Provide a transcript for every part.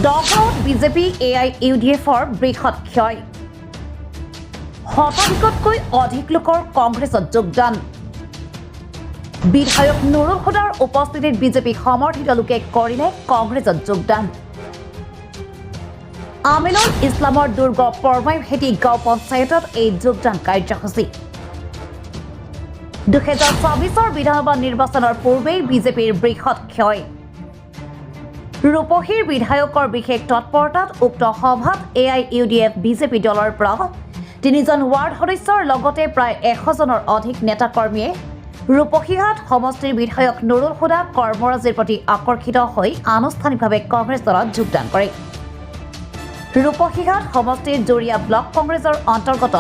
দহগাঁৱত BJP AIUDFৰ বৃহৎ ক্ষয় শতাধিকতকৈ অধিক লোকৰ কংগ্ৰেছত যোগদান বিধায়ক নুৰুল হুদাৰ উপস্থিতিত বিজেপি সমৰ্থিত লোকে কৰিলে কংগ্ৰেছত যোগদান আমিনুল ইছলামৰ দুৰ্গ পৰমাইভেটি গাঁও পঞ্চায়তত এই যোগদান কাৰ্যসূচী 2024 বিধানসভা নিৰ্বাচনৰ পূৰ্বেই বিজেপিৰ বৃহৎ ক্ষয় ৰূপহীৰ বিধায়কৰ বিশেষ তৎপৰতাত উক্ত সভাত AIUDF বিজেপি দলৰ পৰা 3জন ৱাৰ্ড সদস্যৰ লগতে প্ৰায় 100 জনৰ অধিক নেতাকৰ্মীয়ে ৰূপহীহাট সমষ্টিৰ বিধায়ক নুৰুল হুদা কৰ্মৰাজিৰ প্ৰতি আকৰ্ষিত হৈ আনুষ্ঠানিকভাৱে কংগ্ৰেছ দলত যোগদান কৰে ৰূপহীহাট সমষ্টিৰ জৰিয়া ব্লক কংগ্ৰেছৰ অন্তৰ্গত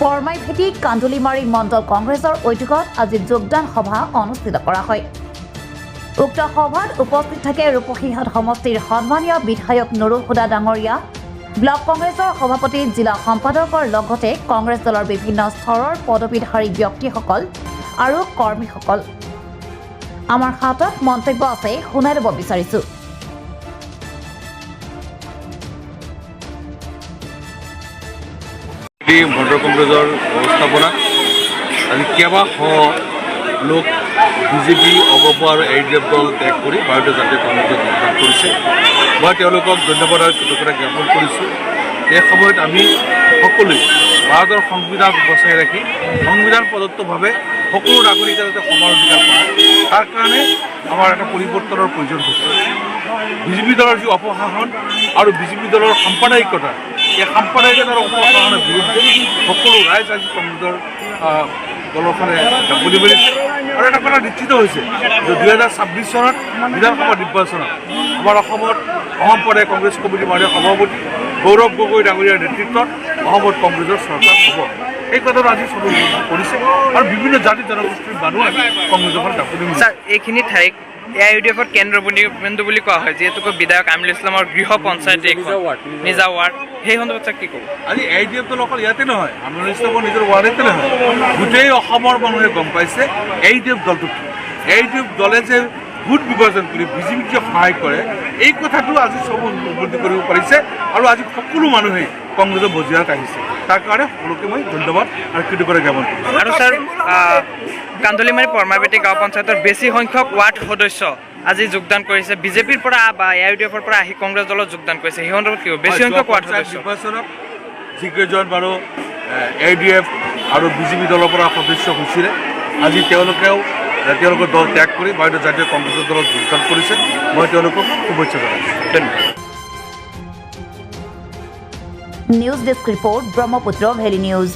পৰমাইভেটি কান্দুলিমাৰী মণ্ডল কংগ্ৰেছৰ উদ্যোগত আজি যোগদান সভা অনুষ্ঠিত কৰা হয় উক্ত সভাত উপস্থিত থাকে ৰূপহীহাট সমষ্টিৰ সন্মানীয় বিধায়ক নুৰুল হুদা ডাঙৰীয়া ব্লক কংগ্ৰেছৰ সভাপতি জিলা সম্পাদকৰ লগতে কংগ্ৰেছ দলৰ বিভিন্ন স্তৰৰ পদবীধাৰী ব্যক্তিসকল আৰু কৰ্মীসকল আমাৰ হাতত মন্তব্য আছে শুনাই ল'ব বিচাৰিছো মণ্ডল কংগ্ৰেছৰ ব্যৱস্থাপনা আজি কেইবা লোক বিজেপি অগপ আৰু AIUDF দল ত্যাগ কৰি ভাৰতীয় জাতীয় কংগ্ৰেছত যোগদান কৰিছে মই তেওঁলোকক ধন্যবাদ আৰু কৃতজ্ঞতা জ্ঞাপন কৰিছোঁ এই সময়ত আমি সকলোৱে ভাৰতৰ সংবিধান বচাই ৰাখি সংবিধান প্ৰদত্তভাৱে সকলো নাগৰিকে যাতে সমান অধিকাৰ পায় তাৰ কাৰণে আমাৰ এটা পৰিৱৰ্তনৰ প্ৰয়োজন হৈছে বিজেপি দলৰ যি অপশাসন আৰু বিজেপি দলৰ সাম্প্ৰদায়িকতা এই সাম্প্ৰদায়িকতাৰ অপশাসনৰ বিৰুদ্ধে সকলো ৰাইজ আজি কংগ্ৰেছৰ দলৰ ফালে বুলি মেলিছে আৰু এটা কথা নিশ্চিত হৈছে যে 2026 চনত বিধানসভা নিৰ্বাচনত আমাৰ অসমত অসম প্ৰদেশ কংগ্ৰেছ কমিটিৰ মাননীয় সভাপতি গৌৰৱ গগৈ ডাঙৰীয়াৰ নেতৃত্বত অসমত কংগ্ৰেছৰ চৰকাৰ হ'ব এই কথাটো আজি চবে কৰিছে আৰু বিভিন্ন জাতি জনগোষ্ঠীৰ মানুহ কংগ্ৰেছৰ ফালে দাপনি ছাৰ এইখিনি ঠাইক AIUDFৰ কেন্দ্ৰবিন্দু বুলি কোৱা হয় যিহেতুকে বিধায়ক আমিনুল ইছলামৰ গৃহ পঞ্চায়ত নিজা ৱাৰ্ড সেই সন্দৰ্ভত কি ক'ব আজি AIUDF দল অকল ইয়াতে নহয় আমিনুল ইছলামৰ নিজৰ ৱাৰ্ডতে নহয় গোটেই অসমৰ মানুহে গম পাইছে AIUDF দলটো AIUDF দলে যে ভোট বিভাজন কৰি বিজেপিক যে সহায় কৰে এই কথাটো আজি চব উপলব্ধি কৰিব পাৰিছে আৰু আজি সকলো মানুহে কংগ্ৰেছৰ বজিয়াত আহিছে তাৰ কাৰণে সকলোকে মই ধন্যবাদ আৰু কৃতজ্ঞতা জ্ঞাপন কৰিছোঁ আৰু ছাৰ কান্দুলিমাৰী পৰমাইভেটি গাঁও পঞ্চায়তৰ বেছি সংখ্যক ৱাৰ্ড সদস্য আজি যোগদান কৰিছে বিজেপিৰ পৰা বা AIUDFৰ পৰা আহি কংগ্ৰেছ দলত যোগদান কৰিছে সেই সন্দৰ্ভত কি বেছি সংখ্যক ৱাৰ্ড সদস্য নিৰ্বাচনত যিকেইজন বাৰু AIUDF আৰু বিজেপি দলৰ পৰা সদস্য হৈছিলে আজি তেওঁলোকৰ দল ত্যাগ কৰি ভাৰতীয় জাতীয় কংগ্ৰেছৰ দলত যোগদান কৰিছে মই তেওঁলোকক শুভেচ্ছা জনাইছোঁ ধন্যবাদ news desk report Brahmaputra valley news